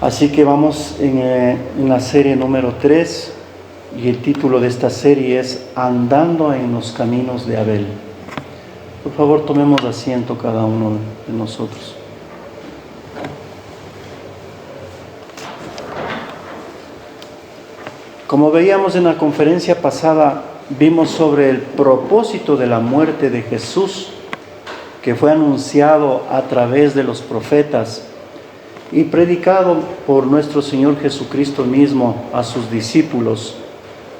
Así que vamos en la serie número 3 y el título de esta serie es Andando en los caminos de Abel. Por favor, tomemos asiento cada uno de nosotros. Como veíamos en la conferencia pasada, vimos sobre el propósito de la muerte de Jesús, que fue anunciado a través de los profetas y predicado por nuestro Señor Jesucristo mismo a sus discípulos.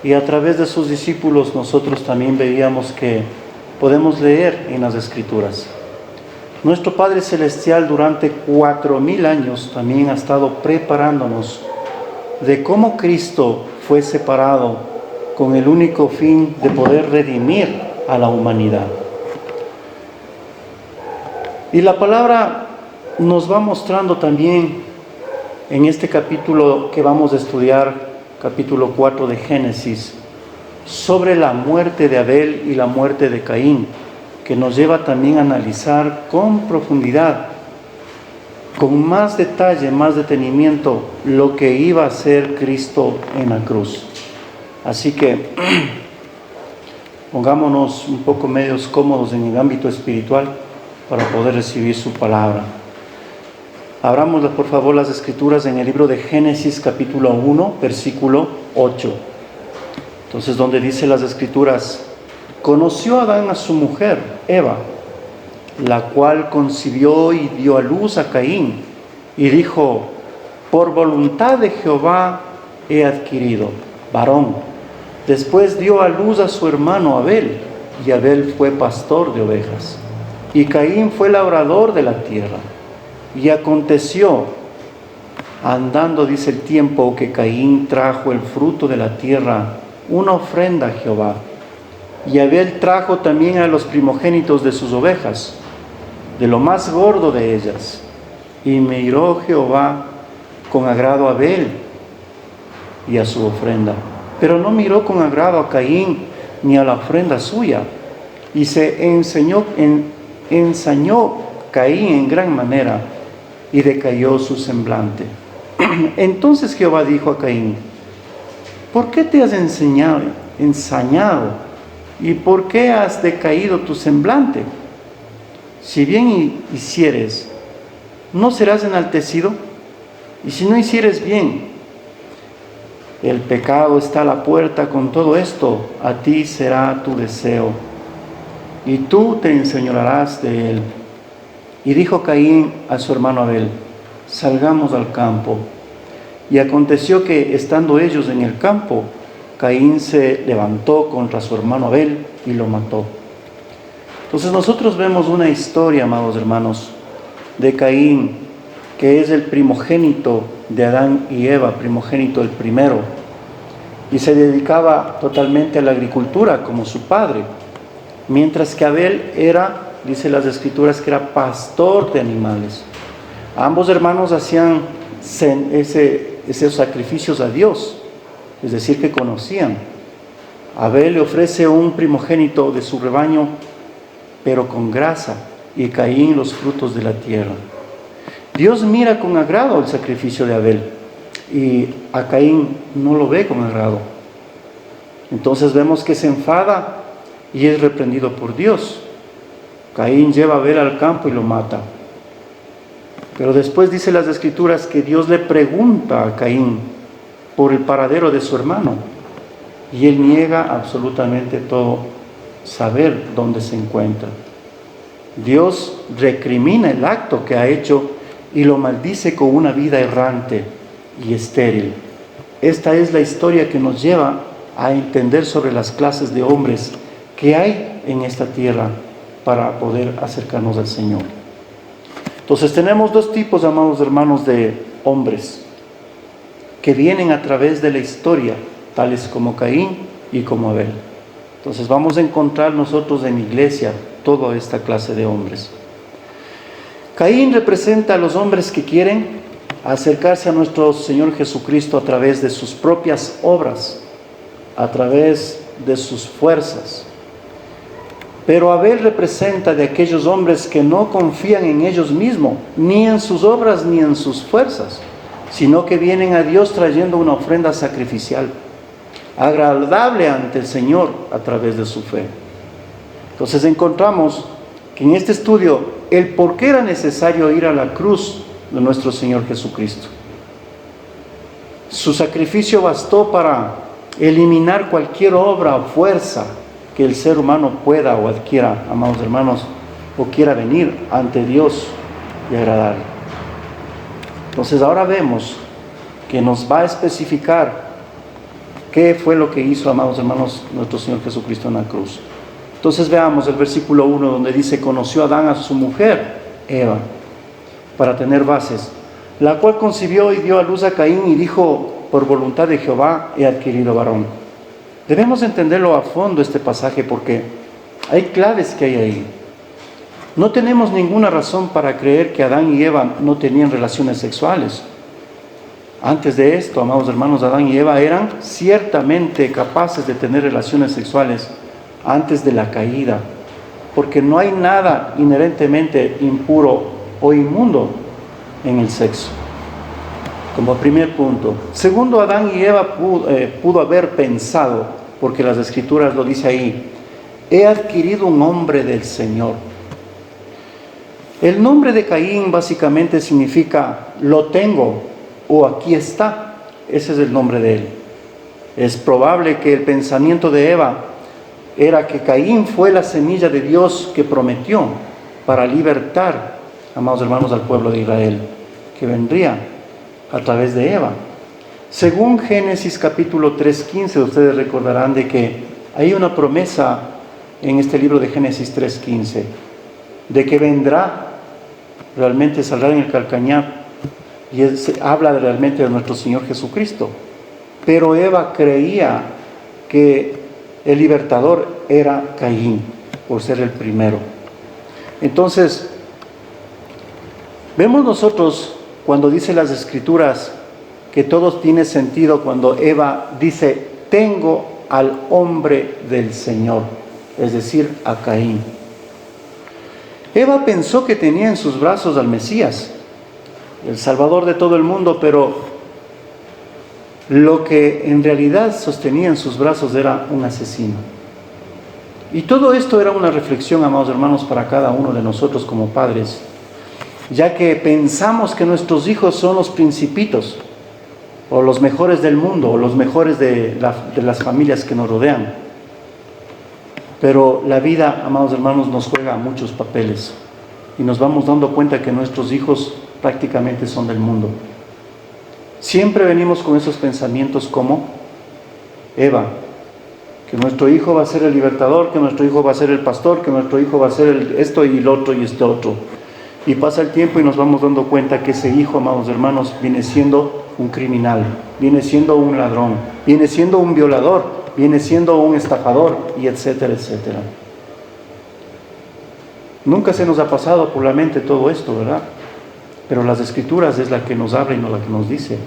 Y a través de sus discípulos nosotros también veíamos que podemos leer en las Escrituras. Nuestro Padre Celestial durante 4000 años también ha estado preparándonos de cómo Cristo fue separado con el único fin de poder redimir a la humanidad. Y la palabra nos va mostrando también en este capítulo que vamos a estudiar, capítulo 4 de Génesis, sobre la muerte de Abel y la muerte de Caín, que nos lleva también a analizar con profundidad, con más detalle, más detenimiento, lo que iba a hacer Cristo en la cruz. Así que pongámonos un poco medios cómodos en el ámbito espiritual para poder recibir su palabra. Abramos por favor las Escrituras en el libro de Génesis capítulo 1, versículo 8. Entonces, donde dice las Escrituras: conoció Adán a su mujer, Eva, la cual concibió y dio a luz a Caín, y dijo: por voluntad de Jehová he adquirido varón. Después dio a luz a su hermano Abel, y Abel fue pastor de ovejas, y Caín fue labrador de la tierra. Y aconteció, andando, dice el tiempo, que Caín trajo el fruto de la tierra, una ofrenda a Jehová. Y Abel trajo también a los primogénitos de sus ovejas, de lo más gordo de ellas. Y miró Jehová con agrado a Abel y a su ofrenda, pero no miró con agrado a Caín ni a la ofrenda suya. Y se ensañó Caín en gran manera, y decayó su semblante. Entonces Jehová dijo a Caín: ¿por qué te has ensañado? ¿Y por qué has decaído tu semblante? Si bien hicieres, ¿no serás enaltecido? Y si no hicieres bien, el pecado está a la puerta. Con todo esto, a ti será tu deseo, y tú te enseñorearás de él. Y dijo Caín a su hermano Abel: salgamos al campo. Y aconteció que, estando ellos en el campo, Caín se levantó contra su hermano Abel y lo mató. Entonces nosotros vemos una historia, amados hermanos, de Caín, que es el primogénito de Adán y Eva, primogénito el primero, y se dedicaba totalmente a la agricultura como su padre, mientras que Abel era, dice las Escrituras, que era pastor de animales. Ambos hermanos hacían esos sacrificios a Dios, es decir, que conocían. Abel le ofrece un primogénito de su rebaño, pero con grasa, y Caín los frutos de la tierra. Dios mira con agrado el sacrificio de Abel, y a Caín no lo ve con agrado. Entonces vemos que se enfada y es reprendido por Dios. Caín lleva a Abel al campo y lo mata. Pero después dice las Escrituras que Dios le pregunta a Caín por el paradero de su hermano, y él niega absolutamente todo saber dónde se encuentra. Dios recrimina el acto que ha hecho y lo maldice con una vida errante y estéril. Esta es la historia que nos lleva a entender sobre las clases de hombres que hay en esta tierra para poder acercarnos al Señor. Entonces tenemos dos tipos, amados hermanos, de hombres que vienen a través de la historia, tales como Caín y como Abel. Entonces vamos a encontrar nosotros en la iglesia toda esta clase de hombres. Caín representa a los hombres que quieren acercarse a nuestro Señor Jesucristo a través de sus propias obras, a través de sus fuerzas. Pero Abel representa de aquellos hombres que no confían en ellos mismos, ni en sus obras, ni en sus fuerzas, sino que vienen a Dios trayendo una ofrenda sacrificial, agradable ante el Señor a través de su fe. Entonces encontramos que en este estudio el por qué era necesario ir a la cruz de nuestro Señor Jesucristo. Su sacrificio bastó para eliminar cualquier obra o fuerza que el ser humano pueda o adquiera, amados hermanos, o quiera venir ante Dios y agradarle. Entonces ahora vemos que nos va a especificar qué fue lo que hizo, amados hermanos, nuestro Señor Jesucristo en la cruz. Entonces veamos el versículo 1 donde dice: conoció Adán a su mujer, Eva, para tener bases, la cual concibió y dio a luz a Caín y dijo: por voluntad de Jehová he adquirido varón. Debemos entenderlo a fondo este pasaje porque hay claves que hay ahí. No tenemos ninguna razón para creer que Adán y Eva no tenían relaciones sexuales. Antes de esto, amados hermanos, Adán y Eva eran ciertamente capaces de tener relaciones sexuales antes de la caída, porque no hay nada inherentemente impuro o inmundo en el sexo. Como primer punto. Segundo, Adán y Eva pudo haber pensado, porque las Escrituras lo dice ahí: he adquirido un hombre del Señor. El nombre de Caín básicamente significa lo tengo o aquí está. Ese es el nombre de él. Es probable que el pensamiento de Eva era que Caín fue la semilla de Dios que prometió para libertar, amados hermanos, al pueblo de Israel, que vendría a través de Eva. Según Génesis capítulo 3:15, ustedes recordarán de que hay una promesa en este libro de Génesis 3:15 de que vendrá, realmente saldrá en el calcañar, y habla realmente de nuestro Señor Jesucristo. Pero Eva creía que el libertador era Caín, por ser el primero. Entonces, vemos nosotros cuando dice las Escrituras que todo tiene sentido cuando Eva dice: tengo al hombre del Señor, es decir, a Caín. Eva pensó que tenía en sus brazos al Mesías, el Salvador de todo el mundo, pero lo que en realidad sostenía en sus brazos era un asesino. Y todo esto era una reflexión, amados hermanos, para cada uno de nosotros como padres, ya que pensamos que nuestros hijos son los principitos, o los mejores del mundo, o los mejores de las familias que nos rodean. Pero la vida, amados hermanos, nos juega muchos papeles, y nos vamos dando cuenta que nuestros hijos prácticamente son del mundo. Siempre venimos con esos pensamientos como Eva, que nuestro hijo va a ser el libertador, que nuestro hijo va a ser el pastor, que nuestro hijo va a ser esto y el otro y este otro. Y pasa el tiempo y nos vamos dando cuenta que ese hijo, amados hermanos, viene siendo un criminal, viene siendo un ladrón, viene siendo un violador, viene siendo un estafador, y etcétera, etcétera. Nunca se nos ha pasado por la mente todo esto, ¿verdad? Pero las Escrituras es la que nos habla y no la que nos dice.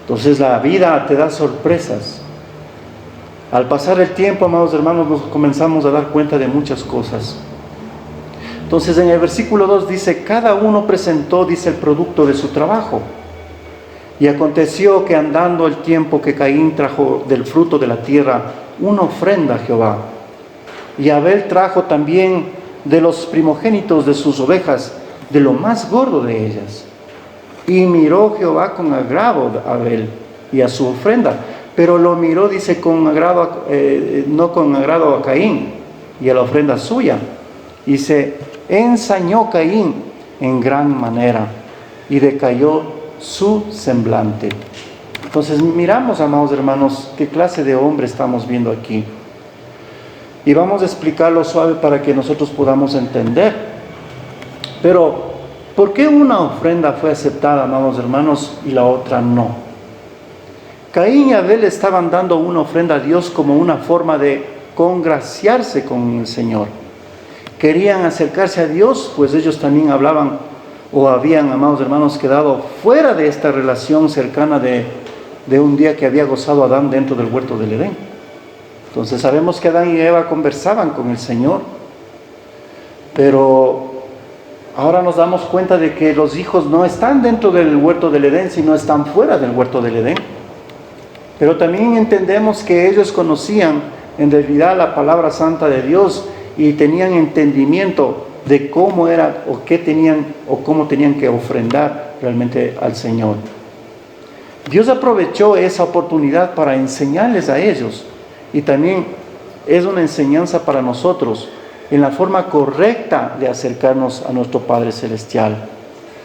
Entonces la vida te da sorpresas. Al pasar el tiempo, amados hermanos, nos comenzamos a dar cuenta de muchas cosas. Entonces en el versículo 2 dice: cada uno presentó, dice, el producto de su trabajo. Y aconteció que andando el tiempo que Caín trajo del fruto de la tierra una ofrenda a Jehová. Y Abel trajo también de los primogénitos de sus ovejas, de lo más gordo de ellas. Y miró Jehová con agrado a Abel y a su ofrenda, pero lo miró, dice, con agrado, no con agrado a Caín y a la ofrenda suya. Y se ensañó Caín en gran manera y decayó su semblante. Entonces miramos, amados hermanos, qué clase de hombre estamos viendo aquí. Y vamos a explicarlo suave para que nosotros podamos entender. Pero, ¿por qué una ofrenda fue aceptada, amados hermanos, y la otra no? Caín y Abel estaban dando una ofrenda a Dios como una forma de congraciarse con el Señor. Querían acercarse a Dios, pues ellos también hablaban o habían, amados hermanos, quedado fuera de esta relación cercana de un día que había gozado Adán dentro del huerto del Edén. Entonces sabemos que Adán y Eva conversaban con el Señor, pero ahora nos damos cuenta de que los hijos no están dentro del huerto del Edén, sino están fuera del huerto del Edén. Pero también entendemos que ellos conocían en realidad la palabra santa de Dios y tenían entendimiento de cómo era o qué tenían o cómo tenían que ofrendar realmente al Señor. Dios aprovechó esa oportunidad para enseñarles a ellos, y también es una enseñanza para nosotros en la forma correcta de acercarnos a nuestro Padre Celestial.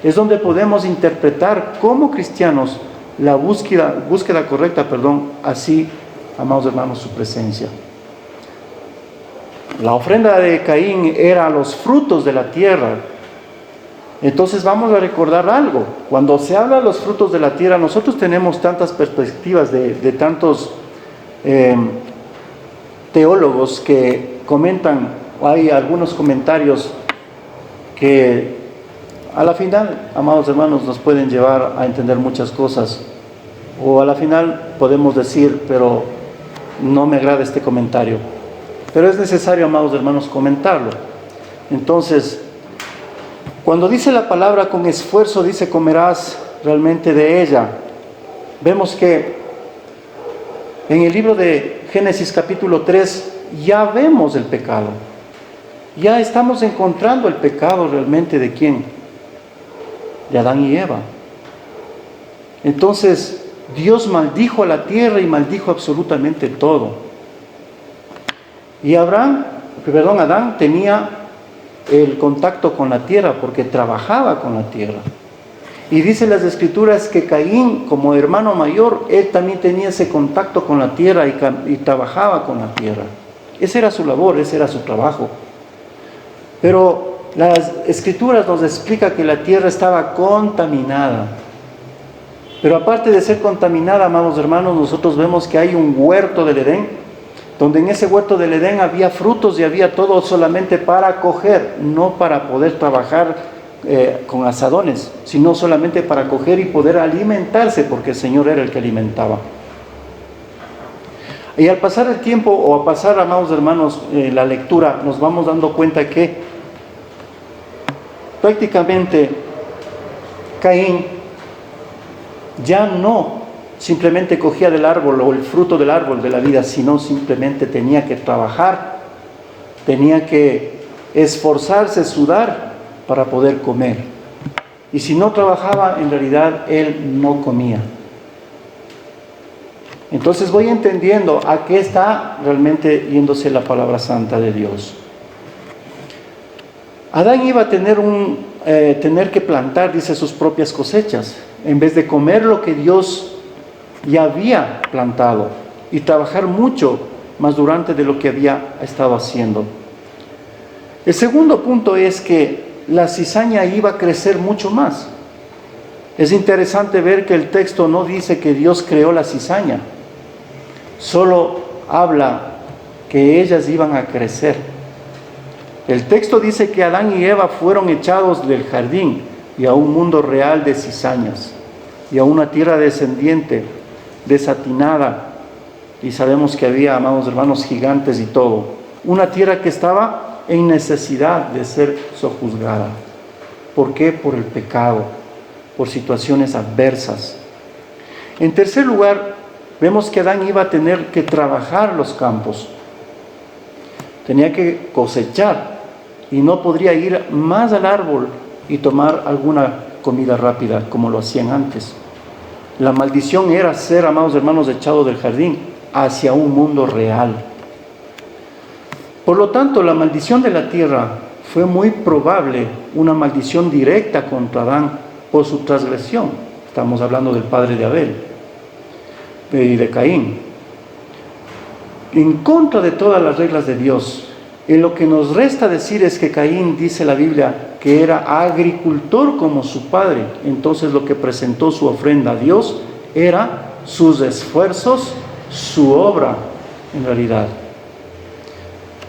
Es donde podemos interpretar como cristianos la búsqueda correcta, así, amados hermanos, su presencia. La ofrenda de Caín era los frutos de la tierra. Entonces vamos a recordar algo. Cuando se habla de los frutos de la tierra, nosotros tenemos tantas perspectivas de tantos teólogos que comentan, hay algunos comentarios que a la final, amados hermanos, nos pueden llevar a entender muchas cosas. O a la final podemos decir, pero no me agrada este comentario. Pero es necesario, amados hermanos, comentarlo. Entonces, cuando dice la palabra con esfuerzo, dice comerás realmente de ella. Vemos que en el libro de Génesis capítulo 3 ya vemos el pecado. Ya estamos encontrando el pecado realmente de ¿quién? De Adán y Eva. Entonces, Dios maldijo a la tierra y maldijo absolutamente todo. Y Adán tenía el contacto con la tierra porque trabajaba con la tierra. Y dice las Escrituras que Caín, como hermano mayor, él también tenía ese contacto con la tierra y trabajaba con la tierra. Esa era su labor, ese era su trabajo. Pero las Escrituras nos explican que la tierra estaba contaminada. Pero aparte de ser contaminada, amados hermanos, nosotros vemos que hay un huerto del Edén, donde en ese huerto del Edén había frutos y había todo solamente para coger, no para poder trabajar con asadones, sino solamente para coger y poder alimentarse, porque el Señor era el que alimentaba. Y al pasar el tiempo, o a pasar, amados hermanos, la lectura, nos vamos dando cuenta que prácticamente Caín ya no simplemente cogía del árbol o el fruto del árbol de la vida, sino simplemente tenía que trabajar, tenía que esforzarse, sudar para poder comer. Y si no trabajaba, en realidad él no comía. Entonces voy entendiendo a qué está realmente yéndose la palabra santa de Dios. Adán iba a tener que plantar, dice, sus propias cosechas, en vez de comer lo que Dios ya había plantado y trabajar mucho más durante de lo que había estado haciendo. El segundo punto es que la cizaña iba a crecer mucho más. Es interesante ver que el texto no dice que Dios creó la cizaña, solo habla que ellas iban a crecer. El texto dice que Adán y Eva fueron echados del jardín y a un mundo real de cizañas y a una tierra descendiente, desatinada, y sabemos que había, amados hermanos, gigantes y todo. Una tierra que estaba en necesidad de ser sojuzgada. ¿Por qué? Por el pecado, por situaciones adversas. En tercer lugar, vemos que Adán iba a tener que trabajar los campos. Tenía que cosechar y no podría ir más al árbol y tomar alguna comida rápida como lo hacían antes. La maldición era ser, amados hermanos, echado del jardín hacia un mundo real. Por lo tanto, la maldición de la tierra fue muy probable una maldición directa contra Adán por su transgresión. Estamos hablando del padre de Abel y de Caín. En contra de todas las reglas de Dios. En lo que nos resta decir es que Caín, dice la Biblia, que era agricultor como su padre. Entonces lo que presentó su ofrenda a Dios era sus esfuerzos, su obra en realidad.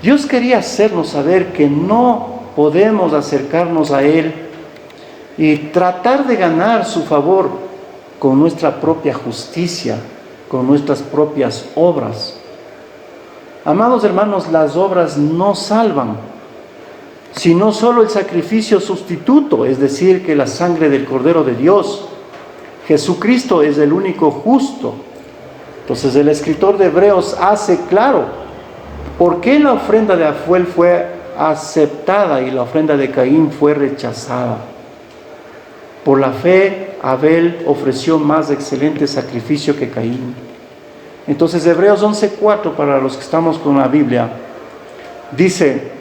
Dios quería hacernos saber que no podemos acercarnos a Él y tratar de ganar su favor con nuestra propia justicia, con nuestras propias obras. Amados hermanos, las obras no salvan. sino solo el sacrificio sustituto, es decir, que la sangre del Cordero de Dios. Jesucristo es el único justo. Entonces el escritor de Hebreos hace claro por qué la ofrenda de Abel fue aceptada y la ofrenda de Caín fue rechazada. Por la fe, Abel ofreció más excelente sacrificio que Caín. Entonces Hebreos 11:4, para los que estamos con la Biblia, dice: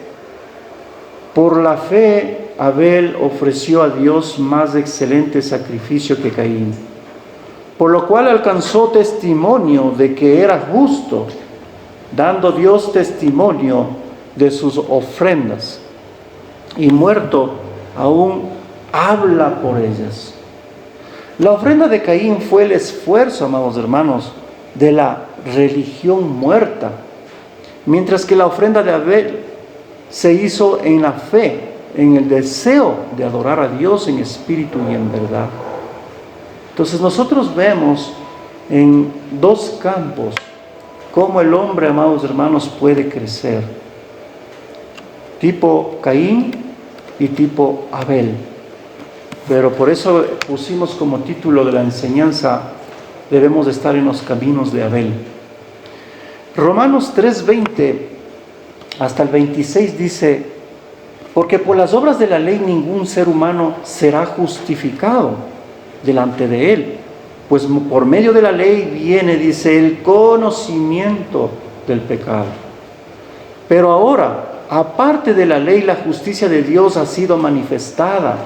por la fe Abel ofreció a Dios más excelente sacrificio que Caín, por lo cual alcanzó testimonio de que era justo, dando Dios testimonio de sus ofrendas, y muerto aún habla por ellas. La ofrenda de Caín fue el esfuerzo, amados hermanos, de la religión muerta, mientras que la ofrenda de Abel se hizo en la fe, en el deseo de adorar a Dios en espíritu y en verdad. Entonces nosotros vemos en dos campos cómo el hombre, amados hermanos, puede crecer: tipo Caín y tipo Abel. Pero por eso pusimos como título de la enseñanza: debemos estar en los caminos de Abel. Romanos 3:20 hasta el 26 dice: porque por las obras de la ley ningún ser humano será justificado delante de él, pues por medio de la ley viene, dice, el conocimiento del pecado. Pero ahora, aparte de la ley, la justicia de Dios ha sido manifestada,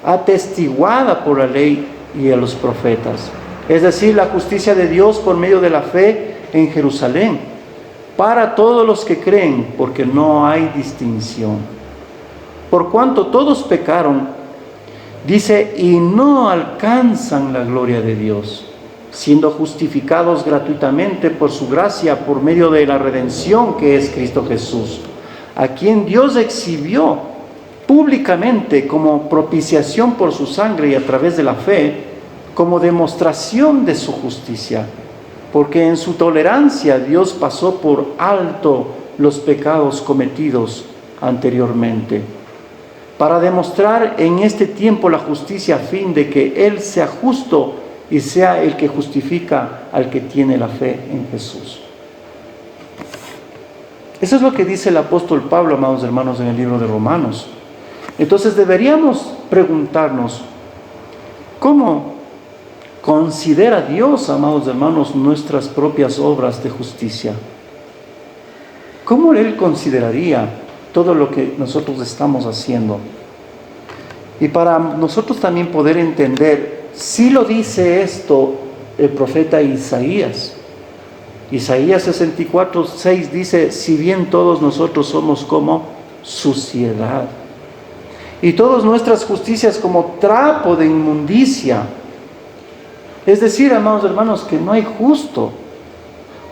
atestiguada por la ley y a los profetas. Es decir, la justicia de Dios por medio de la fe en Jerusalén, para todos los que creen, porque no hay distinción. Por cuanto todos pecaron, dice, y no alcanzan la gloria de Dios, siendo justificados gratuitamente por su gracia, por medio de la redención que es Cristo Jesús, a quien Dios exhibió públicamente como propiciación por su sangre y a través de la fe, como demostración de su justicia, porque en su tolerancia Dios pasó por alto los pecados cometidos anteriormente, para demostrar en este tiempo la justicia, a fin de que Él sea justo y sea el que justifica al que tiene la fe en Jesús. Eso es lo que dice el apóstol Pablo, amados hermanos, en el libro de Romanos. Entonces deberíamos preguntarnos, ¿cómo considera Dios, amados hermanos, nuestras propias obras de justicia? ¿Cómo Él consideraría todo lo que nosotros estamos haciendo? Y para nosotros también poder entender, si lo dice esto el profeta Isaías. Isaías 64:6 dice: si bien todos nosotros somos como suciedad, y todas nuestras justicias como trapo de inmundicia. Es decir, amados hermanos, que no hay justo.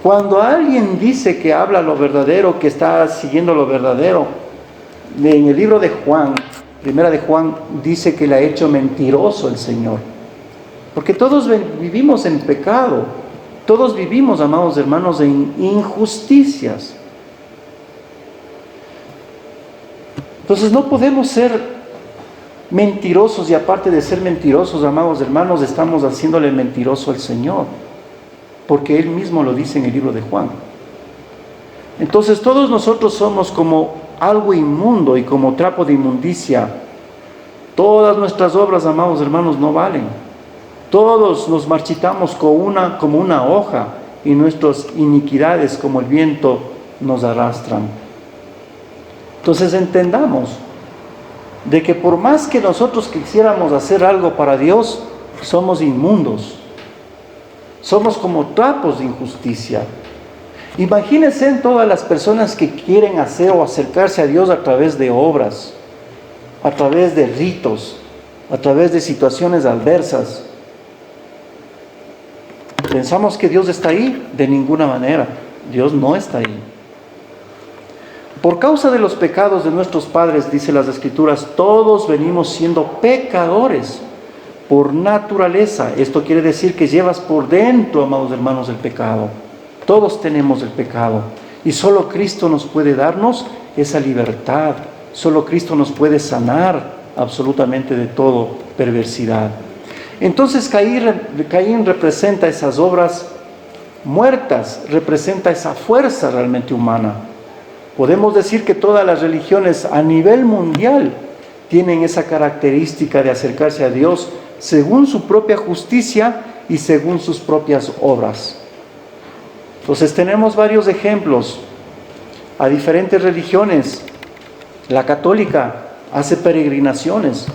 Cuando alguien dice que habla lo verdadero, que está siguiendo lo verdadero, en el libro de Juan, primera de Juan, dice que le ha hecho mentiroso el Señor. Porque todos vivimos en pecado. Todos vivimos, amados hermanos, en injusticias. Entonces no podemos ser mentirosos, y aparte de ser mentirosos, amados hermanos, estamos haciéndole mentiroso al Señor, porque Él mismo lo dice en el libro de Juan. Entonces todos nosotros somos como algo inmundo y como trapo de inmundicia. Todas nuestras obras, amados hermanos, no valen. Todos nos marchitamos como una hoja, y nuestras iniquidades como el viento nos arrastran. Entonces entendamos de que por más que nosotros quisiéramos hacer algo para Dios, somos inmundos. Somos como trapos de injusticia. Imagínense en todas las personas que quieren hacer o acercarse a Dios a través de obras, a través de ritos, a través de situaciones adversas. ¿Pensamos que Dios está ahí? De ninguna manera. Dios no está ahí. Por causa de los pecados de nuestros padres, dice las Escrituras, todos venimos siendo pecadores por naturaleza. Esto quiere decir que llevas por dentro, amados hermanos, el pecado. Todos tenemos el pecado, y solo Cristo nos puede darnos esa libertad Solo Cristo nos puede sanar absolutamente de toda perversidad. Entonces Caín representa esas obras muertas, representa esa fuerza realmente humana. Podemos decir que todas las religiones a nivel mundial tienen esa característica de acercarse a Dios según su propia justicia y según sus propias obras. Entonces tenemos varios ejemplos a diferentes religiones. La católica hace peregrinaciones,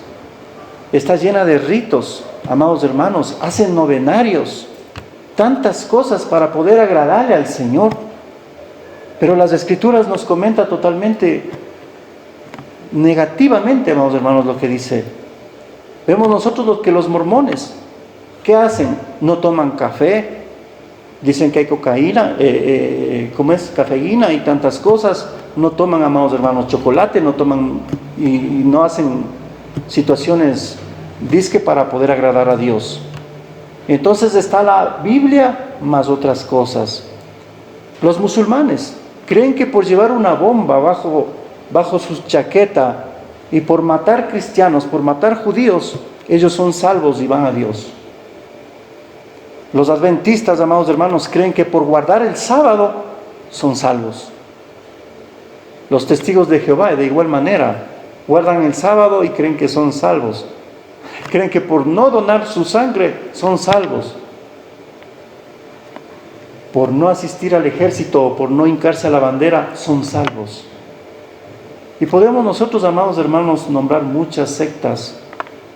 está llena de ritos, amados hermanos, hacen novenarios, tantas cosas para poder agradarle al Señor. Pero las Escrituras nos comentan totalmente negativamente, amados hermanos, lo que dice. Vemos nosotros que los mormones, ¿qué hacen? No toman café, dicen que hay cocaína, cafeína y tantas cosas. No toman, amados hermanos, chocolate, no toman y no hacen situaciones disque para poder agradar a Dios. Entonces está la Biblia más otras cosas. Los musulmanes creen que por llevar una bomba bajo su chaqueta y por matar cristianos, por matar judíos, ellos son salvos y van a Dios. Los adventistas, amados hermanos, creen que por guardar el sábado son salvos. Los testigos de Jehová, de igual manera, guardan el sábado y creen que son salvos. Creen que por no donar su sangre son salvos. Por no asistir al ejército o por no hincarse a la bandera son salvos. Y podemos nosotros, amados hermanos, nombrar muchas sectas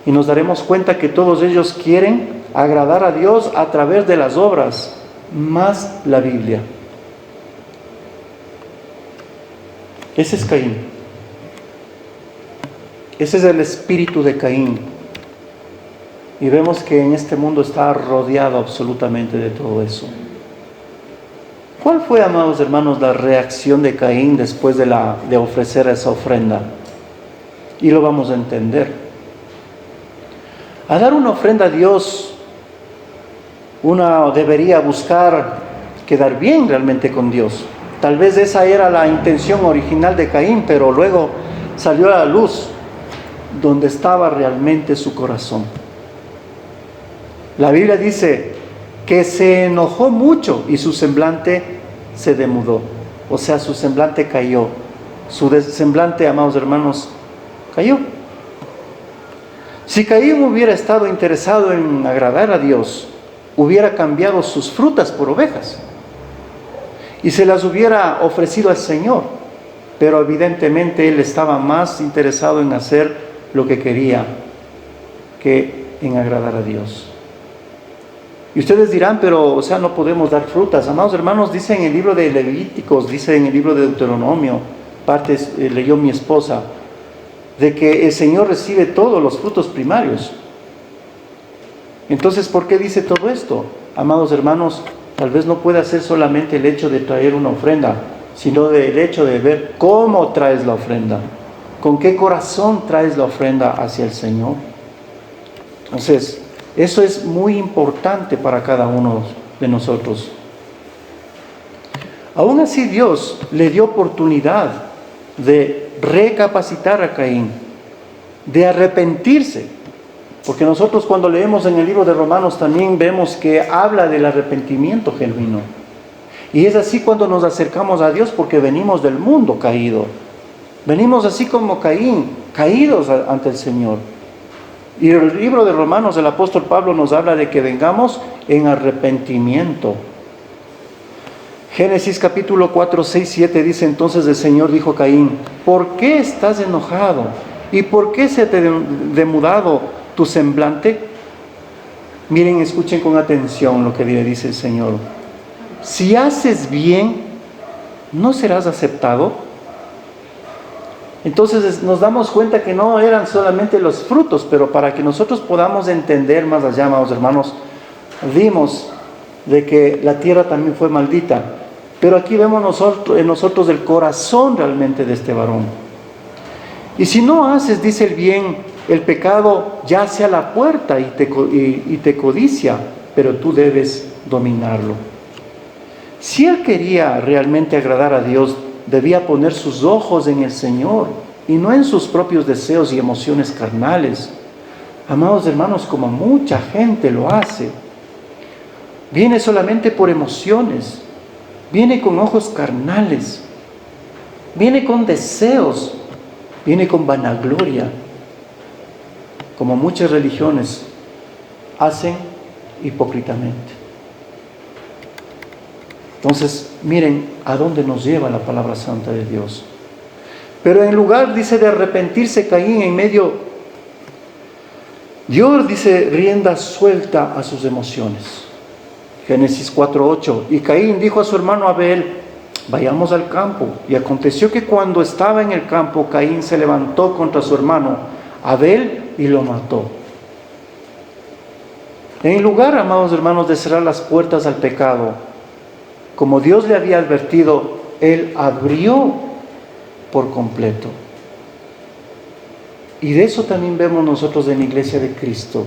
y nos daremos cuenta que todos ellos quieren agradar a Dios a través de las obras, más la Biblia. Ese es Caín. Ese es el espíritu de Caín. Y vemos que en este mundo está rodeado absolutamente de todo eso. ¿Cuál fue, amados hermanos, la reacción de Caín después de ofrecer esa ofrenda? Y lo vamos a entender. A dar una ofrenda a Dios, uno debería buscar quedar bien realmente con Dios. Tal vez esa era la intención original de Caín, pero luego salió a la luz donde estaba realmente su corazón. La Biblia dice que se enojó mucho y su semblante se demudó. O sea, su semblante cayó. Su semblante, amados hermanos, cayó. Si Caín hubiera estado interesado en agradar a Dios, hubiera cambiado sus frutas por ovejas y se las hubiera ofrecido al Señor. Pero evidentemente él estaba más interesado en hacer lo que quería que en agradar a Dios. Y ustedes dirán, pero, no podemos dar frutas. Amados hermanos, dice en el libro de Levíticos, dice en el libro de Deuteronomio, partes leyó mi esposa, de que el Señor recibe todos los frutos primarios. Entonces, ¿por qué dice todo esto? Amados hermanos, tal vez no pueda ser solamente el hecho de traer una ofrenda, sino el hecho de ver cómo traes la ofrenda, con qué corazón traes la ofrenda hacia el Señor. Entonces, eso es muy importante para cada uno de nosotros. Aún así, Dios le dio oportunidad de recapacitar a Caín, de arrepentirse. Porque nosotros cuando leemos en el libro de Romanos también vemos que habla del arrepentimiento genuino. Y es así cuando nos acercamos a Dios, porque venimos del mundo caído. Venimos así como Caín, caídos ante el Señor. Y el libro de Romanos, el apóstol Pablo nos habla de que vengamos en arrepentimiento. Génesis capítulo 4, 6, 7 dice: entonces el Señor dijo a Caín: ¿por qué estás enojado? ¿Y por qué se te ha demudado tu semblante? Miren, escuchen con atención lo que le dice el Señor. Si haces bien, ¿no serás aceptado? Entonces nos damos cuenta que no eran solamente los frutos, pero para que nosotros podamos entender más allá, amados hermanos, vimos de que la tierra también fue maldita. Pero aquí vemos en nosotros el corazón realmente de este varón. Y si no haces, dice el bien, el pecado yace a la puerta y te codicia, pero tú debes dominarlo. Si él quería realmente agradar a Dios, debía poner sus ojos en el Señor y no en sus propios deseos y emociones carnales. Amados hermanos, como mucha gente lo hace, viene solamente por emociones, viene con ojos carnales, viene con deseos, viene con vanagloria, como muchas religiones hacen hipócritamente. Entonces, miren a dónde nos lleva la palabra santa de Dios. Pero en lugar, dice, de arrepentirse, Caín en medio, Dios dice, rienda suelta a sus emociones. Génesis 4:8. Y Caín dijo a su hermano Abel: vayamos al campo. Y aconteció que cuando estaba en el campo, Caín se levantó contra su hermano Abel y lo mató. En lugar, amados hermanos, de cerrar las puertas al pecado, como Dios le había advertido, él abrió por completo. Y de eso también vemos nosotros en la Iglesia de Cristo,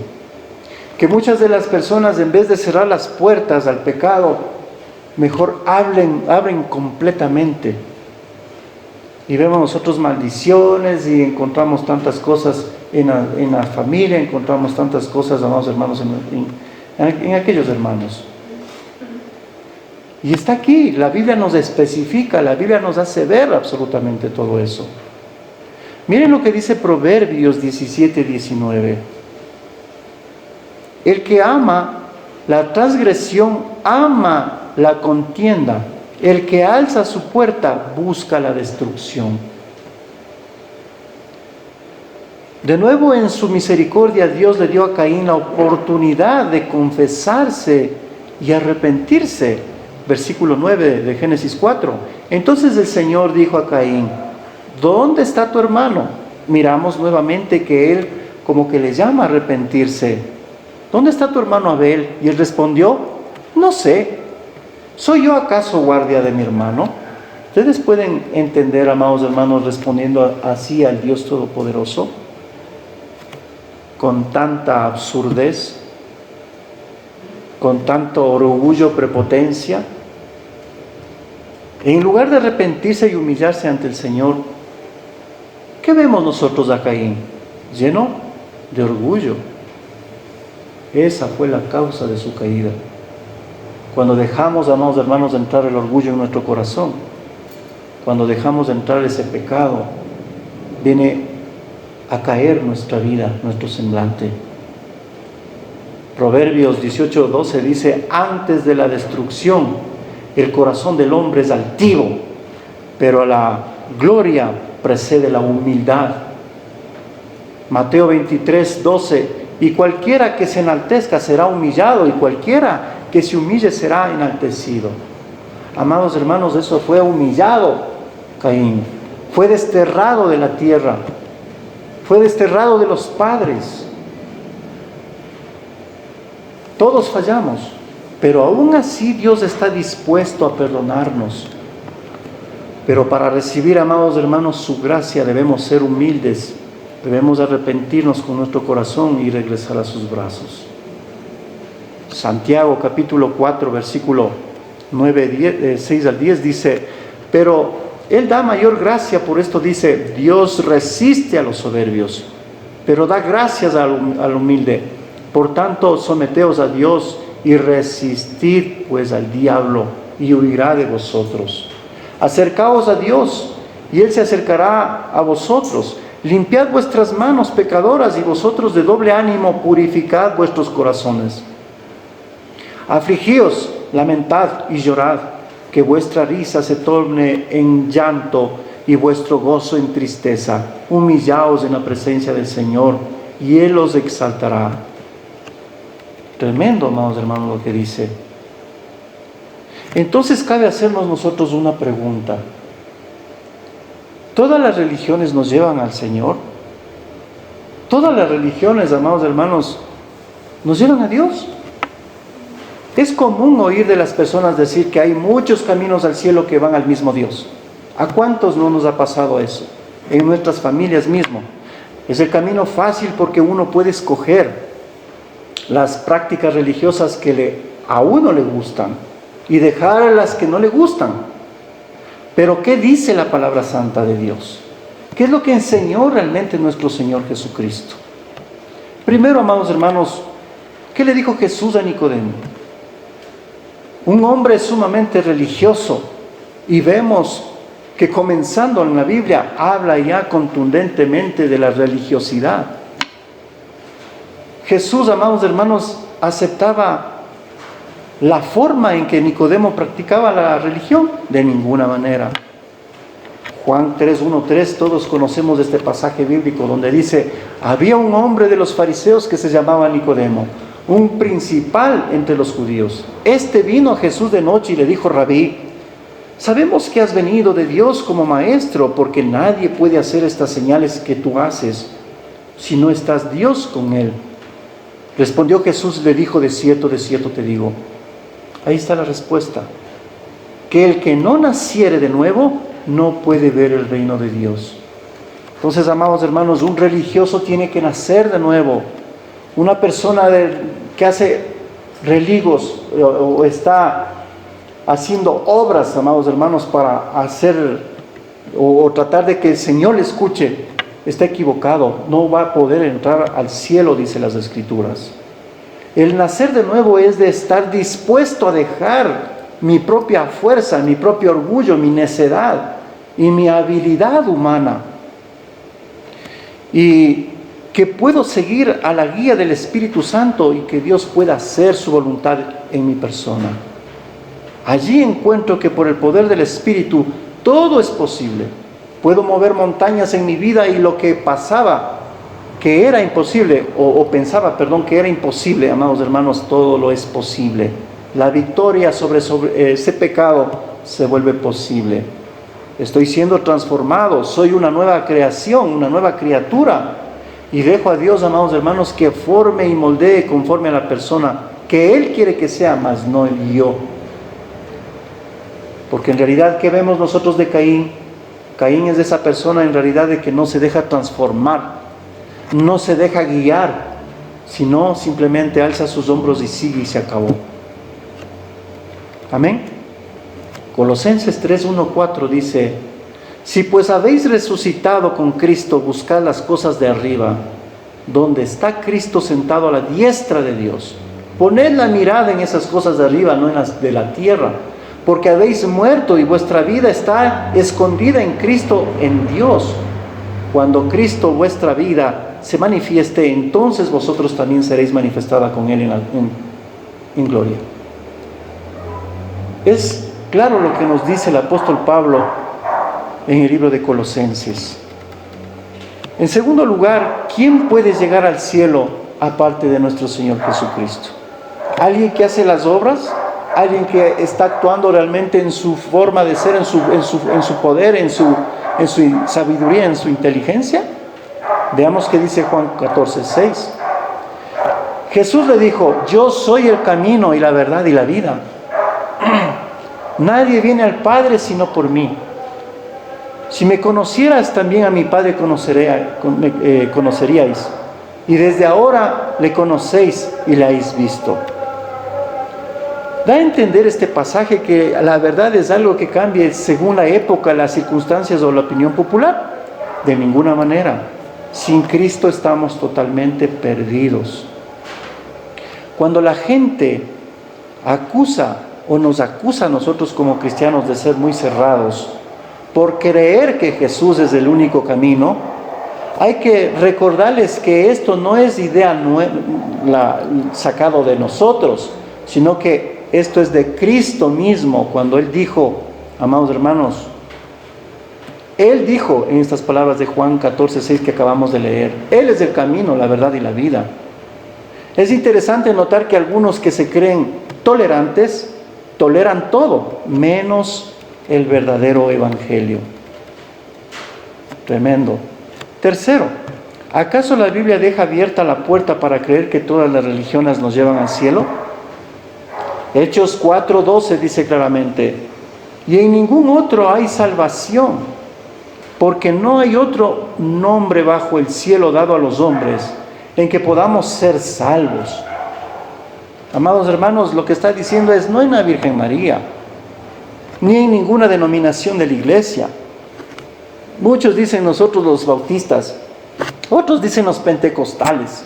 que muchas de las personas, en vez de cerrar las puertas al pecado, mejor abren completamente. Y vemos nosotros maldiciones y encontramos tantas cosas en la familia, encontramos tantas cosas, amados hermanos, en aquellos hermanos. Y está aquí, la Biblia nos especifica, la Biblia nos hace ver absolutamente todo eso. Miren lo que dice Proverbios 17:19. El que ama la transgresión, ama la contienda. El que alza su puerta, busca la destrucción. De nuevo, en su misericordia, Dios le dio a Caín la oportunidad de confesarse y arrepentirse. Versículo 9 de Génesis 4. Entonces el Señor dijo a Caín: ¿dónde está tu hermano? Miramos nuevamente que él como que le llama a arrepentirse. ¿Dónde está tu hermano Abel? Y él respondió: no sé. ¿Soy yo acaso guardia de mi hermano? Ustedes pueden entender, amados hermanos, respondiendo así al Dios Todopoderoso, con tanta absurdez, con tanto orgullo, prepotencia. En lugar de arrepentirse y humillarse ante el Señor, ¿qué vemos nosotros a Caín? Lleno de orgullo. Esa fue la causa de su caída. Cuando dejamos, amados hermanos, de entrar el orgullo en nuestro corazón, cuando dejamos de entrar ese pecado, viene a caer nuestra vida, nuestro semblante. Proverbios 18:12 dice: antes de la destrucción, el corazón del hombre es altivo, pero la gloria precede la humildad. Mateo 23:12: y cualquiera que se enaltezca será humillado, y cualquiera que se humille será enaltecido. Amados hermanos, eso fue humillado Caín, fue desterrado de la tierra, fue desterrado de los padres. Todos fallamos, pero aún así Dios está dispuesto a perdonarnos. Pero para recibir, amados hermanos, su gracia debemos ser humildes, debemos arrepentirnos con nuestro corazón y regresar a sus brazos. Santiago capítulo 4 versículo 6 al 10 dice: pero Él da mayor gracia, por esto dice: Dios resiste a los soberbios, pero da gracias al humilde. Por tanto, someteos a Dios y resistid pues al diablo, y huirá de vosotros. Acercaos a Dios, y Él se acercará a vosotros. Limpiad vuestras manos pecadoras, y vosotros de doble ánimo purificad vuestros corazones. Afligíos, lamentad y llorad, que vuestra risa se torne en llanto y vuestro gozo en tristeza. Humillaos en la presencia del Señor, y Él os exaltará. Tremendo, amados hermanos, lo que dice. Entonces cabe hacernos nosotros una pregunta. ¿Todas las religiones nos llevan al Señor? ¿Todas las religiones, amados hermanos, nos llevan a Dios? Es común oír de las personas decir que hay muchos caminos al cielo que van al mismo Dios. ¿A cuántos no nos ha pasado eso? En nuestras familias mismo. Es el camino fácil porque uno puede escoger las prácticas religiosas que a uno le gustan y dejar a las que no le gustan. Pero ¿qué dice la palabra santa de Dios? ¿Qué es lo que enseñó realmente nuestro Señor Jesucristo? Primero, amados hermanos, ¿qué le dijo Jesús a Nicodemo? Un hombre sumamente religioso, y vemos que comenzando en la Biblia habla ya contundentemente de la religiosidad. Jesús, amados hermanos, aceptaba la forma en que Nicodemo practicaba la religión, de ninguna manera. Juan 3:1-3, todos conocemos este pasaje bíblico donde dice: había un hombre de los fariseos que se llamaba Nicodemo, un principal entre los judíos. Este vino a Jesús de noche y le dijo: Rabí, sabemos que has venido de Dios como maestro, porque nadie puede hacer estas señales que tú haces si no estás Dios con él. Respondió Jesús y le dijo: de cierto te digo. Ahí está la respuesta. Que el que no naciere de nuevo no puede ver el reino de Dios. Entonces, amados hermanos, un religioso tiene que nacer de nuevo. Una persona que hace religos o está haciendo obras, amados hermanos, para hacer o tratar de que el Señor le escuche, está equivocado. No va a poder entrar al cielo, dice las Escrituras. El nacer de nuevo es de estar dispuesto a dejar mi propia fuerza, mi propio orgullo, mi necedad y mi habilidad humana, y que puedo seguir a la guía del Espíritu Santo y que Dios pueda hacer su voluntad en mi persona. Allí encuentro que por el poder del Espíritu todo es posible. Puedo mover montañas en mi vida, y lo que pasaba que era imposible, o pensaba que era imposible, amados hermanos, todo lo es posible. La victoria sobre ese pecado se vuelve posible. Estoy siendo transformado, soy una nueva creación, una nueva criatura, y dejo a Dios, amados hermanos, que forme y moldee conforme a la persona que Él quiere que sea, mas no el yo. Porque en realidad, ¿qué vemos nosotros de Caín? Caín es de esa persona en realidad de que no se deja transformar, no se deja guiar, sino simplemente alza sus hombros y sigue, y se acabó. Amén. Colosenses 3:1-4 dice: si pues habéis resucitado con Cristo, buscad las cosas de arriba, donde está Cristo sentado a la diestra de Dios. Poned la mirada en esas cosas de arriba, no en las de la tierra, porque habéis muerto y vuestra vida está escondida en Cristo, en Dios. Cuando Cristo, vuestra vida, se manifieste, entonces vosotros también seréis manifestada con Él en gloria. Es claro lo que nos dice el apóstol Pablo en el libro de Colosenses. En segundo lugar, ¿quién puede llegar al cielo aparte de nuestro Señor Jesucristo? ¿Alguien que hace las obras? ¿Alguien que está actuando realmente en su forma de ser, en su poder, en su sabiduría, en su inteligencia? Veamos qué dice Juan 14:6. Jesús le dijo: yo soy el camino y la verdad y la vida. Nadie viene al Padre sino por mí. Si me conocieras, también a mi Padre conoceríais. Y desde ahora le conocéis y le habéis visto. Da a entender este pasaje que la verdad es algo que cambie según la época, las circunstancias o la opinión popular. De ninguna manera. Sin Cristo estamos totalmente perdidos. Cuando la gente acusa o nos acusa a nosotros como cristianos de ser muy cerrados por creer que Jesús es el único camino, hay que recordarles que esto no es idea sacado de nosotros, sino que esto es de Cristo mismo. Cuando Él dijo, amados hermanos, Él dijo en estas palabras de Juan 14:6 que acabamos de leer: Él es el camino, la verdad y la vida. Es interesante notar que algunos que se creen tolerantes toleran todo, menos el verdadero evangelio. Tremendo. Tercero, ¿acaso la Biblia deja abierta la puerta para creer que todas las religiones nos llevan al cielo? Hechos 4:12 dice claramente: y en ningún otro hay salvación, porque no hay otro nombre bajo el cielo dado a los hombres en que podamos ser salvos. Amados hermanos, lo que está diciendo es: no en la Virgen María, ni en ninguna denominación de la iglesia, Muchos dicen nosotros los bautistas, otros dicen los pentecostales,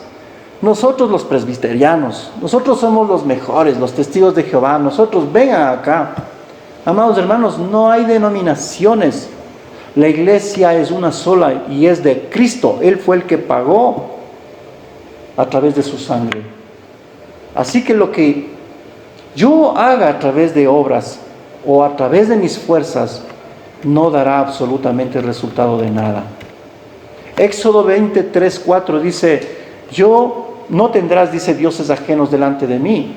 nosotros los presbiterianos, nosotros somos los mejores, los testigos de Jehová, nosotros vengan acá. Amados hermanos, no hay denominaciones. La iglesia es una sola y es de Cristo. Él fue el que pagó a través de su sangre. Así que lo que yo haga a través de obras o a través de mis fuerzas no dará absolutamente resultado de nada. Éxodo 23:4 dice: no tendrás, dice, dioses ajenos delante de mí.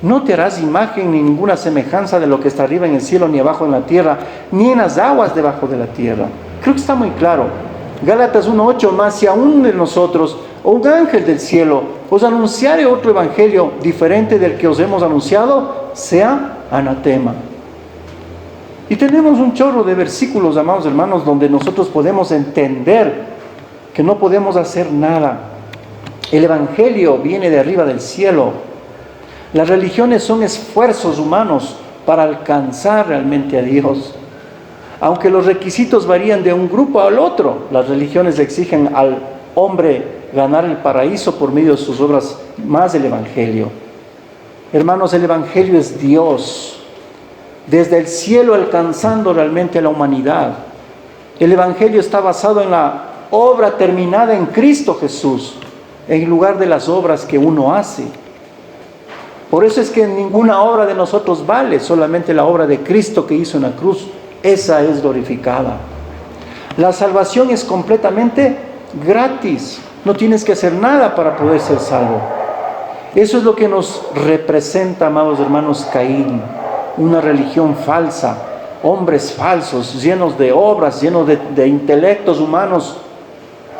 No te harás imagen ni ninguna semejanza de lo que está arriba en el cielo, ni abajo en la tierra, ni en las aguas debajo de la tierra. Creo que está muy claro. Gálatas 1:8: más si aún de nosotros, o un ángel del cielo, os anunciare otro evangelio diferente del que os hemos anunciado, sea anatema. Y tenemos un chorro de versículos, amados hermanos, donde nosotros podemos entender que no podemos hacer nada. El evangelio viene de arriba del cielo. Las religiones son esfuerzos humanos para alcanzar realmente a Dios. Aunque los requisitos varían de un grupo al otro, las religiones exigen al hombre ganar el paraíso por medio de sus obras, más el evangelio. Hermanos, el evangelio es Dios desde el cielo alcanzando realmente a la humanidad. El evangelio está basado en la obra terminada en Cristo Jesús, en lugar de las obras que uno hace. Por eso es que ninguna obra de nosotros vale, solamente la obra de Cristo que hizo en la cruz. Esa es glorificada. La salvación es completamente gratis. No tienes que hacer nada para poder ser salvo. Eso es lo que nos representa, amados hermanos, Caín. Una religión falsa, hombres falsos, llenos de obras, llenos de intelectos humanos,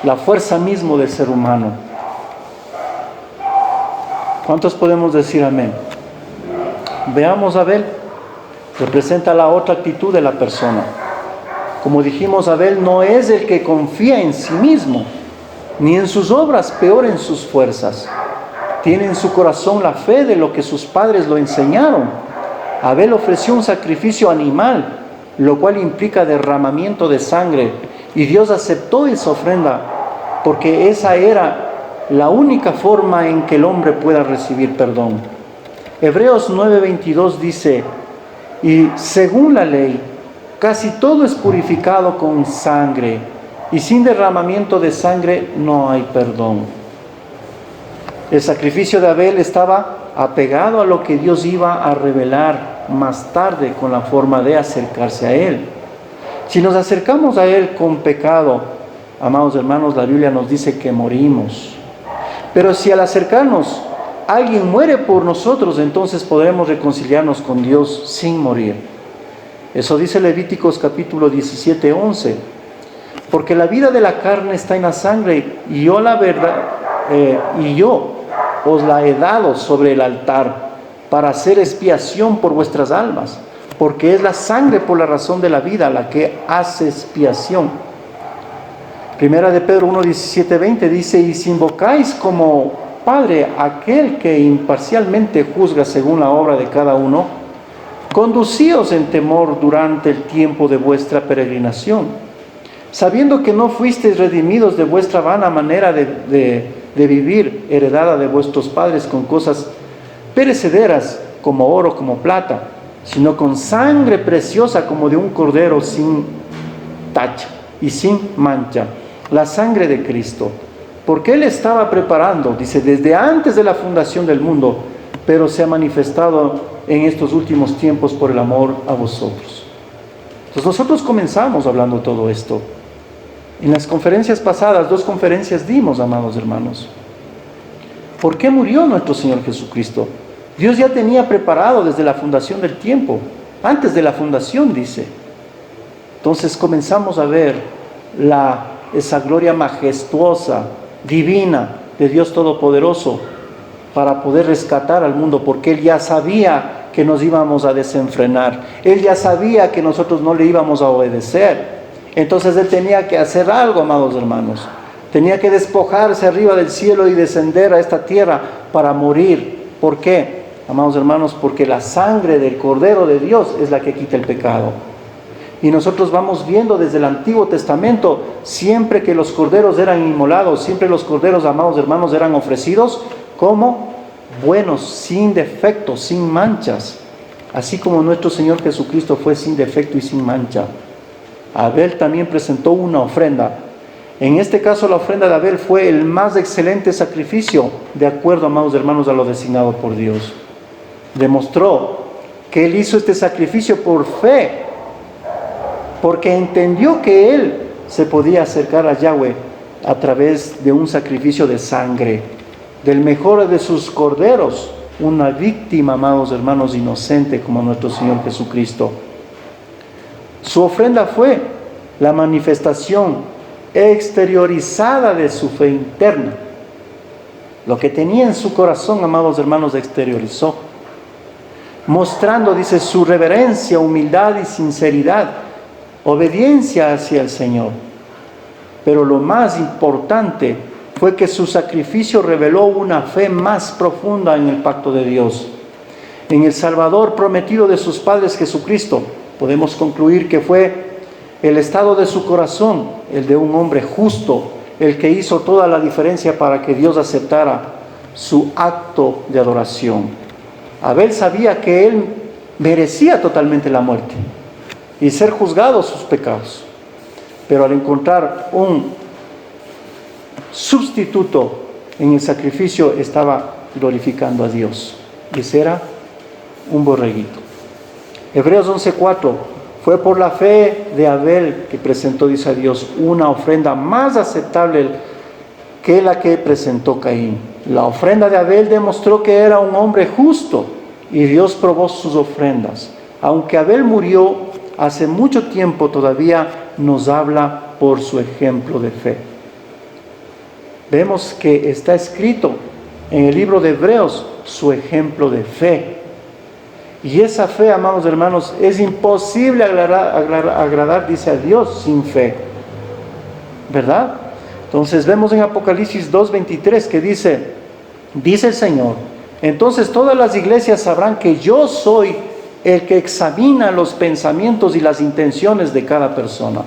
la fuerza mismo del ser humano. ¿Cuántos podemos decir amén? Veamos a Abel. Representa la otra actitud de la persona. Como dijimos, Abel no es el que confía en sí mismo, ni en sus obras, peor en sus fuerzas. Tiene en su corazón la fe de lo que sus padres lo enseñaron. Abel ofreció un sacrificio animal, lo cual implica derramamiento de sangre, y Dios aceptó esa ofrenda, porque esa era la única forma en que el hombre pueda recibir perdón. Hebreos 9:22 dice: y según la ley, casi todo es purificado con sangre, y sin derramamiento de sangre no hay perdón. El sacrificio de Abel estaba apegado a lo que Dios iba a revelar más tarde con la forma de acercarse a Él. Si nos acercamos a Él con pecado, amados hermanos, la Biblia nos dice que morimos. Pero si al acercarnos alguien muere por nosotros, entonces podremos reconciliarnos con Dios sin morir. Eso dice Levíticos capítulo 17:11. Porque la vida de la carne está en la sangre, y yo os la he dado sobre el altar para hacer expiación por vuestras almas, porque es la sangre por la razón de la vida la que hace expiación. Primera de Pedro 1:17-20 dice: y si invocáis como Padre aquel que imparcialmente juzga según la obra de cada uno, conducíos en temor durante el tiempo de vuestra peregrinación, sabiendo que no fuisteis redimidos de vuestra vana manera de vivir, heredada de vuestros padres con cosas perecederas como oro, como plata, sino con sangre preciosa como de un cordero sin tacha y sin mancha, la sangre de Cristo. Porque Él estaba preparando, dice, desde antes de la fundación del mundo, pero se ha manifestado en estos últimos tiempos por el amor a vosotros. Entonces nosotros comenzamos hablando todo esto. En las conferencias pasadas, 2 conferencias dimos, amados hermanos. ¿Por qué murió nuestro Señor Jesucristo? Dios ya tenía preparado desde la fundación del tiempo, antes de la fundación, dice. Entonces comenzamos a ver esa gloria majestuosa, divina de Dios Todopoderoso para poder rescatar al mundo, porque Él ya sabía que nos íbamos a desenfrenar. Él ya sabía que nosotros no le íbamos a obedecer. Entonces Él tenía que hacer algo, amados hermanos. Tenía que despojarse arriba del cielo y descender a esta tierra para morir. ¿Por qué, amados hermanos? Porque la sangre del Cordero de Dios es la que quita el pecado. Y nosotros vamos viendo desde el Antiguo Testamento, siempre que los corderos eran inmolados, siempre los corderos, amados hermanos, eran ofrecidos como buenos, sin defectos, sin manchas. Así como nuestro Señor Jesucristo fue sin defecto y sin mancha. Abel también presentó una ofrenda. En este caso, la ofrenda de Abel fue el más excelente sacrificio, de acuerdo, amados hermanos, a lo designado por Dios. Demostró que él hizo este sacrificio por fe, porque entendió que él se podía acercar a Yahweh a través de un sacrificio de sangre, del mejor de sus corderos, una víctima, amados hermanos, inocente como nuestro Señor Jesucristo. Su ofrenda fue la manifestación exteriorizada de su fe interna. Lo que tenía en su corazón, amados hermanos, exteriorizó, mostrando, dice, su reverencia, humildad y sinceridad, obediencia hacia el Señor. Pero lo más importante fue que su sacrificio reveló una fe más profunda en el pacto de Dios, en el Salvador prometido de sus padres, Jesucristo. Podemos concluir que fue el estado de su corazón, el de un hombre justo, el que hizo toda la diferencia para que Dios aceptara su acto de adoración. Abel sabía que él merecía totalmente la muerte y ser juzgado sus pecados, pero al encontrar un sustituto en el sacrificio, estaba glorificando a Dios. Y ese era un borreguito. Hebreos 11:4: fue por la fe de Abel que presentó, dice a Dios, una ofrenda más aceptable que la que presentó Caín. La ofrenda de Abel demostró que era un hombre justo y Dios probó sus ofrendas. Aunque Abel murió hace mucho tiempo, todavía nos habla por su ejemplo de fe. Vemos que está escrito en el libro de Hebreos su ejemplo de fe. Y esa fe, amados hermanos, es imposible agradar, dice, a Dios sin fe, ¿verdad? Entonces vemos en Apocalipsis 2:23 que dice el Señor: entonces todas las iglesias sabrán que yo soy el que examina los pensamientos y las intenciones de cada persona.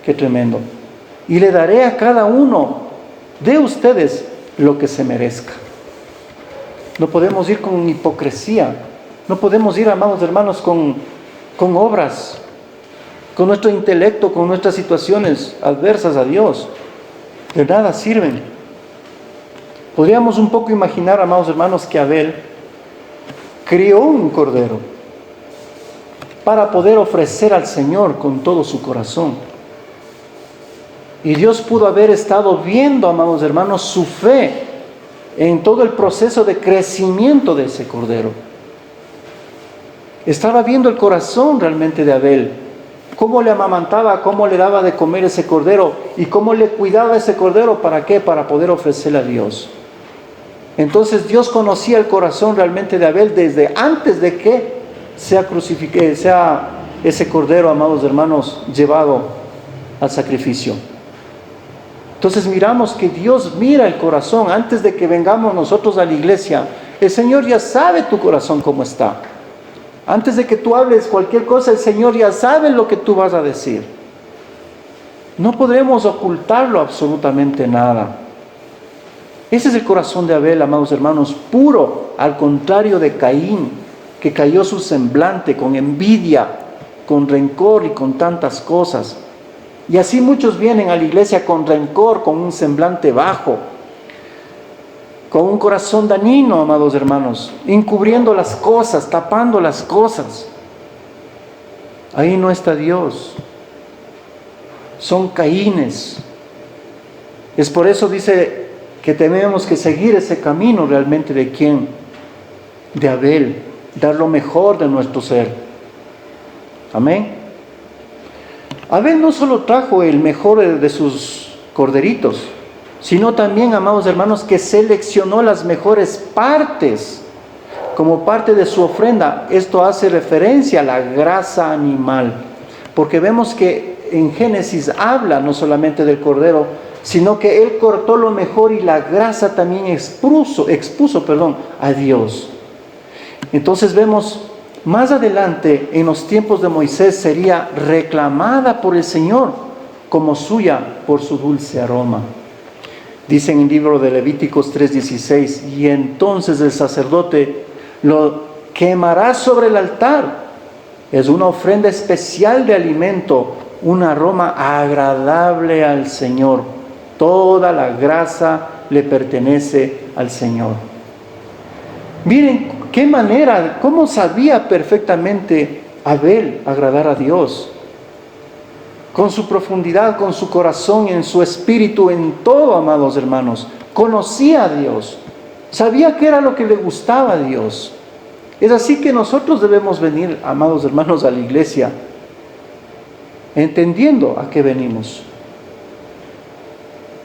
Qué tremendo. Y le daré a cada uno de ustedes lo que se merezca. No podemos ir con hipocresía. No podemos ir, amados hermanos, con obras, con nuestro intelecto, con nuestras situaciones adversas a Dios. De nada sirven. Podríamos un poco imaginar, amados hermanos, que Abel crió un cordero para poder ofrecer al Señor con todo su corazón. Y Dios pudo haber estado viendo, amados hermanos, su fe en todo el proceso de crecimiento de ese cordero. Estaba viendo el corazón realmente de Abel, cómo le amamantaba, cómo le daba de comer ese cordero y cómo le cuidaba ese cordero. ¿Para qué? Para poder ofrecerle a Dios. Entonces Dios conocía el corazón realmente de Abel desde antes de que sea ese cordero, amados hermanos, llevado al sacrificio. Entonces miramos que Dios mira el corazón antes de que vengamos nosotros a la iglesia. El Señor ya sabe tu corazón cómo está. Antes de que tú hables cualquier cosa, el Señor ya sabe lo que tú vas a decir. No podremos ocultarlo absolutamente nada. Ese es el corazón de Abel, amados hermanos, puro, al contrario de Caín, que cayó su semblante con envidia, con rencor y con tantas cosas. Y así muchos vienen a la iglesia con rencor, con un semblante bajo, con un corazón dañino, amados hermanos, encubriendo las cosas, tapando las cosas. Ahí no está Dios. Son Caínes. Es por eso, dice, que tenemos que seguir ese camino realmente de quién, de Abel, dar lo mejor de nuestro ser. Amén. Abel no solo trajo el mejor de sus corderitos, sino también, amados hermanos, que seleccionó las mejores partes como parte de su ofrenda. Esto hace referencia a la grasa animal, porque vemos que en Génesis habla no solamente del cordero, sino que él cortó lo mejor y la grasa también expuso a Dios. Entonces vemos más adelante, en los tiempos de Moisés, sería reclamada por el Señor como suya por su dulce aroma. Dice en el libro de Levíticos 3:16, y entonces el sacerdote lo quemará sobre el altar. Es una ofrenda especial de alimento, un aroma agradable al Señor. Toda la grasa le pertenece al Señor. Miren qué manera, cómo sabía perfectamente Abel agradar a Dios. Con su profundidad, con su corazón, en su espíritu, en todo, amados hermanos. Conocía a Dios. Sabía qué era lo que le gustaba a Dios. Es así que nosotros debemos venir, amados hermanos, a la iglesia, entendiendo a qué venimos.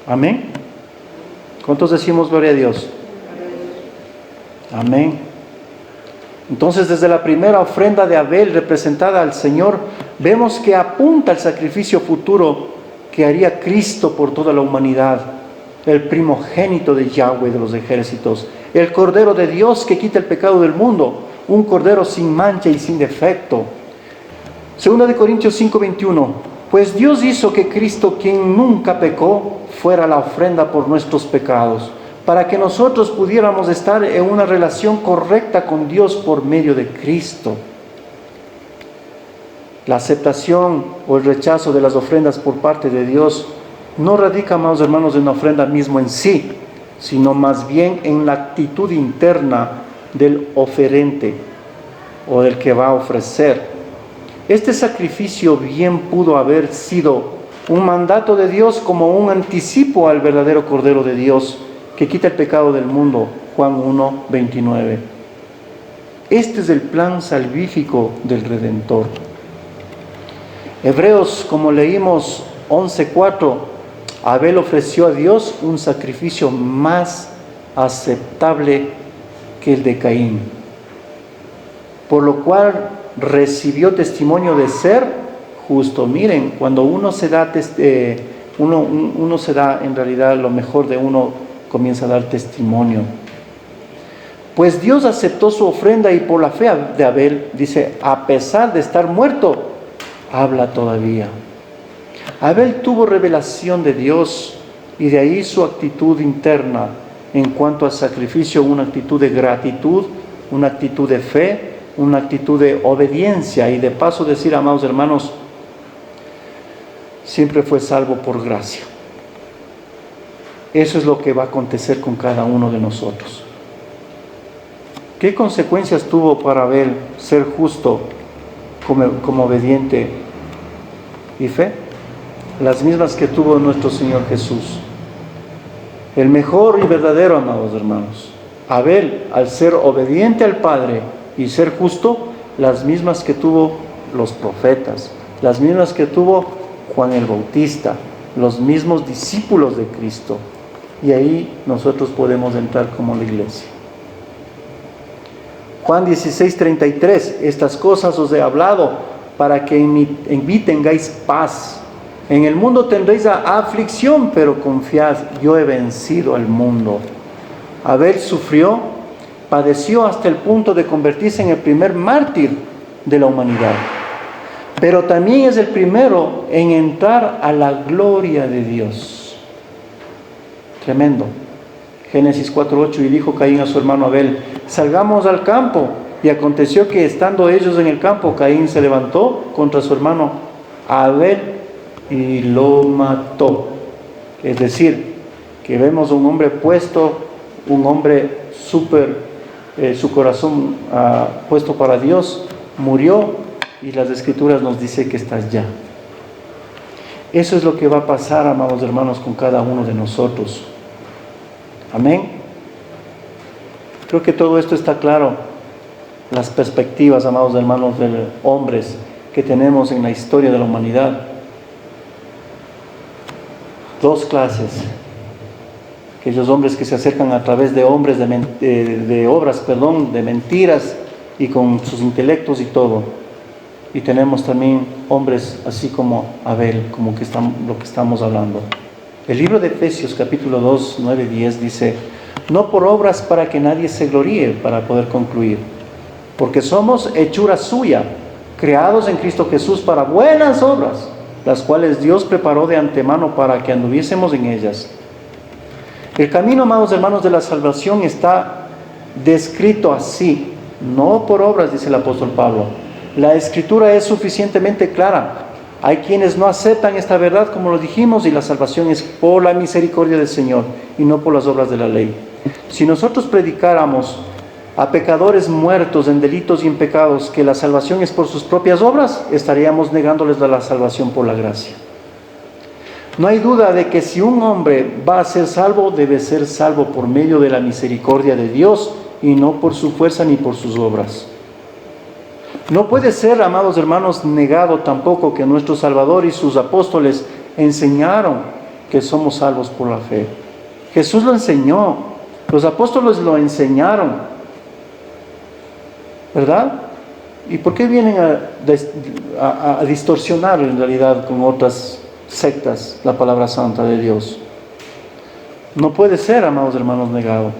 Amén. ¿Cuántos decimos gloria a Dios? Amén. Entonces, desde la primera ofrenda de Abel representada al Señor, vemos que apunta al sacrificio futuro que haría Cristo por toda la humanidad, el primogénito de Yahweh de los ejércitos, el Cordero de Dios que quita el pecado del mundo, un Cordero sin mancha y sin defecto. Segunda de Corintios 5:21, pues Dios hizo que Cristo, quien nunca pecó, fuera la ofrenda por nuestros pecados, para que nosotros pudiéramos estar en una relación correcta con Dios por medio de Cristo. La aceptación o el rechazo de las ofrendas por parte de Dios no radica, amados hermanos, en la ofrenda mismo en sí, sino más bien en la actitud interna del oferente o del que va a ofrecer. Este sacrificio bien pudo haber sido un mandato de Dios como un anticipo al verdadero Cordero de Dios que quita el pecado del mundo, Juan 1:29. Este es el plan salvífico del Redentor. Hebreos, como leímos 11:4, Abel ofreció a Dios un sacrificio más aceptable que el de Caín, por lo cual recibió testimonio de ser justo. Miren, cuando uno se da en realidad lo mejor de uno, comienza a dar testimonio. Pues Dios aceptó su ofrenda y por la fe de Abel, dice, a pesar de estar muerto, habla todavía. Abel tuvo revelación de Dios y de ahí su actitud interna en cuanto al sacrificio, una actitud de gratitud, una actitud de fe, una actitud de obediencia y de paso decir, amados hermanos, siempre fue salvo por gracia. Eso es lo que va a acontecer con cada uno de nosotros. ¿Qué consecuencias tuvo para Abel ser justo como obediente y fe? Las mismas que tuvo nuestro Señor Jesús. El mejor y verdadero, amados hermanos. Abel, al ser obediente al Padre y ser justo, las mismas que tuvo los profetas, las mismas que tuvo Juan el Bautista, los mismos discípulos de Cristo. Y ahí nosotros podemos entrar como la iglesia. Juan 16:33, estas cosas os he hablado para que en mí tengáis paz. En el mundo tendréis aflicción, pero confiad, yo he vencido al mundo. Abel sufrió, padeció hasta el punto de convertirse en el primer mártir de la humanidad. Pero también es el primero en entrar a la gloria de Dios. Tremendo. Génesis 4:8, y dijo Caín a su hermano Abel, salgamos al campo. Y aconteció que estando ellos en el campo, Caín se levantó contra su hermano Abel y lo mató. Es decir, que vemos un hombre puesto, un hombre su corazón puesto para Dios, murió y las Escrituras nos dice que está allá. Eso es lo que va a pasar, amados hermanos, con cada uno de nosotros. Amén. Creo que todo esto está claro. Las perspectivas, amados hermanos, de hombres que tenemos en la historia de la humanidad. Dos clases. Aquellos hombres que se acercan a través de obras, de mentiras y con sus intelectos y todo. Y tenemos también hombres así como Abel, como lo que estamos hablando. El libro de Efesios capítulo 2, 9, 10 dice, no por obras para que nadie se gloríe, para poder concluir, porque somos hechura suya, creados en Cristo Jesús para buenas obras, las cuales Dios preparó de antemano para que anduviésemos en ellas. El camino, amados hermanos, de la salvación está descrito así, no por obras, dice el apóstol Pablo. La Escritura es suficientemente clara. Hay quienes no aceptan esta verdad, como lo dijimos, y la salvación es por la misericordia del Señor y no por las obras de la ley. Si nosotros predicáramos a pecadores muertos en delitos y en pecados que la salvación es por sus propias obras, estaríamos negándoles la salvación por la gracia. No hay duda de que si un hombre va a ser salvo, debe ser salvo por medio de la misericordia de Dios y no por su fuerza ni por sus obras. No puede ser, amados hermanos, negado tampoco que nuestro Salvador y sus apóstoles enseñaron que somos salvos por la fe. Jesús lo enseñó, los apóstoles lo enseñaron, ¿verdad? ¿Y por qué vienen a distorsionar en realidad con otras sectas la palabra santa de Dios? No puede ser, amados hermanos, negado.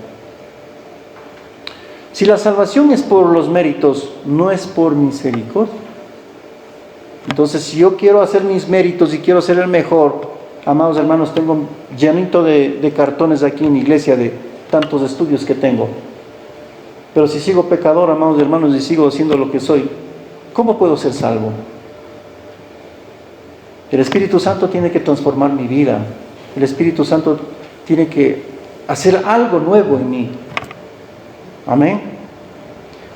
Si la salvación es por los méritos, no es por misericordia. Entonces, si yo quiero hacer mis méritos y quiero ser el mejor, amados hermanos, tengo llenito de cartones aquí en la iglesia de tantos estudios que tengo. Pero si sigo pecador, amados hermanos, y sigo siendo lo que soy, ¿cómo puedo ser salvo? El Espíritu Santo tiene que transformar mi vida. El Espíritu Santo tiene que hacer algo nuevo en mí. Amén.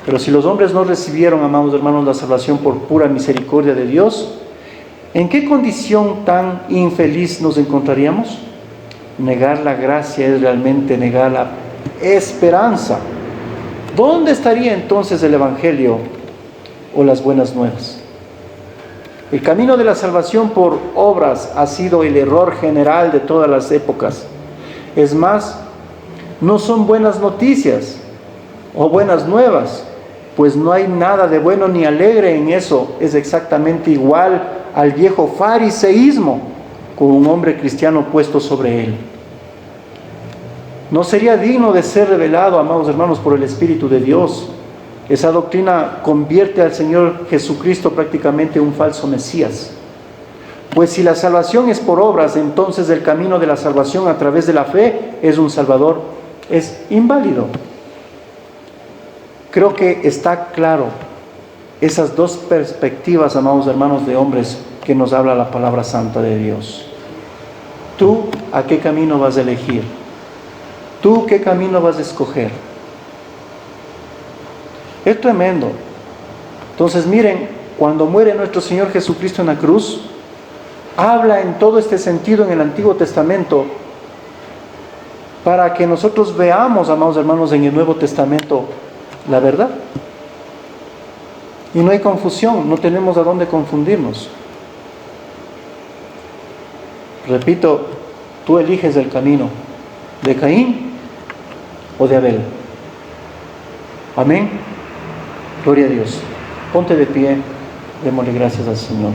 Pero si los hombres no recibieron, amados hermanos, la salvación por pura misericordia de Dios, ¿en qué condición tan infeliz nos encontraríamos? Negar la gracia es realmente negar la esperanza. ¿Dónde estaría entonces el Evangelio o las buenas nuevas? El camino de la salvación por obras ha sido el error general de todas las épocas. Es más, no son buenas noticias o buenas nuevas, pues no hay nada de bueno ni alegre en eso. Es exactamente igual al viejo fariseísmo con un hombre cristiano puesto sobre él. No sería digno de ser revelado, amados hermanos, por el Espíritu de Dios. Esa doctrina convierte al Señor Jesucristo prácticamente en un falso Mesías. Pues si la salvación es por obras, entonces el camino de la salvación a través de la fe es un Salvador, es inválido. Creo que está claro esas dos perspectivas, amados hermanos, de hombres que nos habla la palabra santa de Dios. ¿Tú a qué camino vas a elegir? ¿Tú qué camino vas a escoger? Es tremendo. Entonces miren, cuando muere nuestro Señor Jesucristo en la cruz, habla en todo este sentido en el Antiguo Testamento para que nosotros veamos, amados hermanos, en el Nuevo Testamento la verdad. Y no hay confusión, no tenemos a dónde confundirnos. Repito, tú eliges el camino de Caín o de Abel. Amén. Gloria a Dios. Ponte de pie, démosle gracias al Señor.